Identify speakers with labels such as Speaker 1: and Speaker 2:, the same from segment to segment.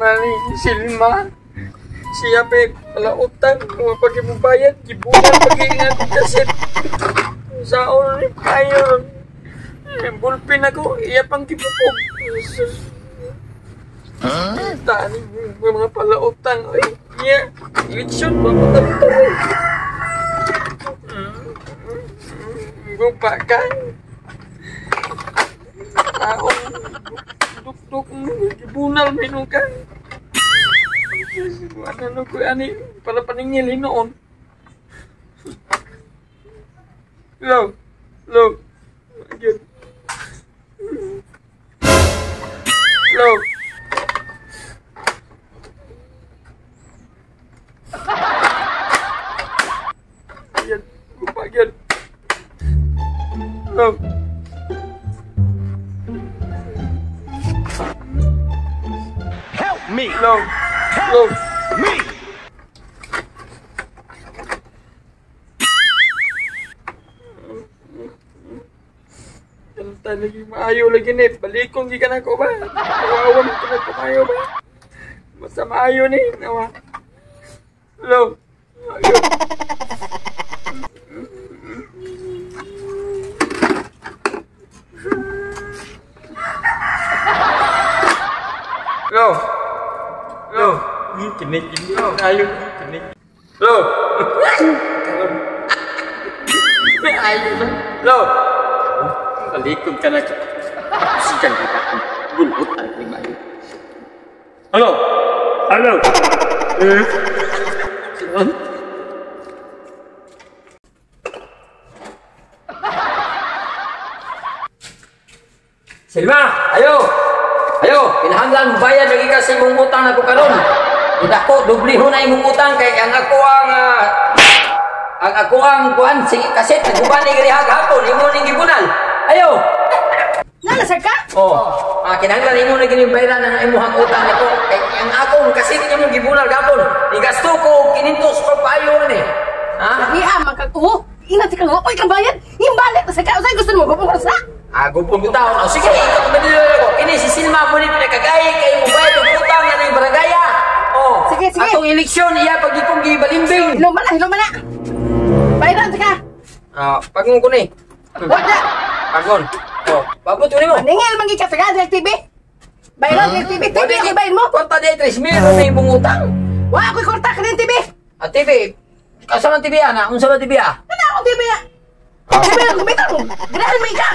Speaker 1: maling Silma. Siapa pala utang kung pagi mo bayad gibulan pagi nga kaset saon ni kayo bulpin ako iya pang gipupog tani mga pala utang iya eleksyon papatabay gupa ka taon duk-duk gibunal minum ka. Ano ko ani para paningil noon. Lo. Again. Lo. Again. Lupa again. Lo.
Speaker 2: Help me.
Speaker 1: Lo. Help
Speaker 2: me.
Speaker 1: Tanta lagi maayo lagi ni balikong gikan ako ba? Kawawa mo na kumayo ba? Basta maayo ni nawa. Lo. Lo. Kinig. Ayo kinig. Lo. Ayo. Lo. Balikong ka na. Sigan kita. Gulutan ni bayo. Halo. Silma, ayo, kinahanglan bayad lagi kasi mong utang na ko karon. Tidak ko dubliho na imong utang kay ang ako ang kuan sige kaset guban ni gari hapon imo ning gibunal. Ayo.
Speaker 3: Nalasag ka?
Speaker 1: Kinahanglan imo na gini bayaran ang imong utang nako kay ang akong kaset imong gibunal gapon. Igasto ko 500 pa payo ani.
Speaker 3: Iya magkatuho. Ingat ka nga, oy kang bayad. Imbalik na sa ka. Usay gusto mo gupong sa?
Speaker 1: Gupong bitaw. Sige, ikaw kabadilo ko. Kini si Silma mo ni pinakagay kay mo bayad og utang na ning barangaya.
Speaker 3: Sige.
Speaker 1: Atong eleksyon iya pag ikong gibalimbing.
Speaker 3: Hilom na. Bayaran sa ka.
Speaker 1: Pagon ko ni.
Speaker 3: Wala.
Speaker 1: Pagon. Babot ko nimo.
Speaker 3: Maningil man gika sa TV. Bayaran ng TV. TV ang ibayin mo.
Speaker 1: Konta day 3,000 na imong utang.
Speaker 3: Wa ako'y korta ka ng TV.
Speaker 1: TV. Kasama TV ana, unsa ba TV
Speaker 3: Ano akong TV TV ang kumita mo. Ganahan mo ika.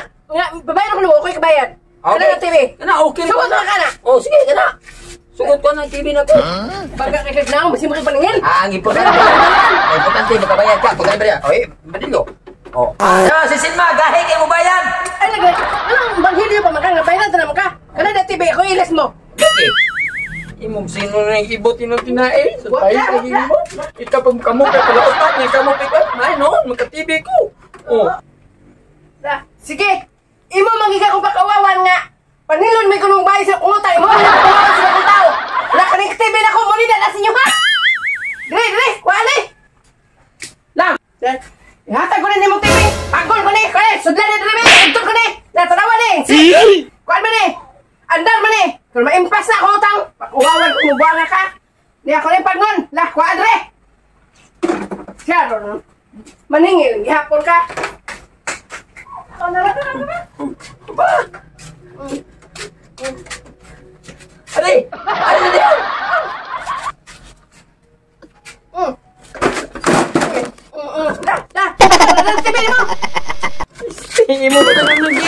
Speaker 3: Babayan ako nimo, ako'y kabayad. Ano ng TV?
Speaker 1: Okay.
Speaker 3: Sugod mo ka na.
Speaker 1: Sige, kana. Sugod ko ng TV na ko.
Speaker 3: Baga kakit na ako, basi makipaningil.
Speaker 1: Ang importante. Ang importante, makabayad ka. Pagkali ba niya? Badilo. Si Silma, gahe kayo mo bayan.
Speaker 3: Ay, anong banghilyo pa maka? Bayaran sa naman ka. Ano na TV, ako ilas mo.
Speaker 1: Okay. Imong sino na yung ibot tinae? Sa tayo lagi mo. Ikaw pag kamu kay pala utak niya kamu pikat. Ay noon, magka-TV ko.
Speaker 3: Sige. Imo magika ko pakawawan nga. Panilon may kunong bahay sa utay mo. Pakawawan sa mga tao. Wala ka rin TV na ko mo nila na sinyo ha. Dire. Wala. Lang. Ihatag ko rin ni mong TV. Pagol ko ni. Sudlan ni Drimi. Ito ko ni. Natarawa ni. Sige. Kuan mo ni. Andar mo ni. Kung maimpas na ako utang. Pakuwawan ko mo buwanga ka. Di ako rin pagnon. Lah, kuadre. Siya, maningil. Ihapon ka. Nara.
Speaker 1: Ba? Aray! Ay, na diyan!
Speaker 3: TV mo!
Speaker 1: Tingin mo ba naman ng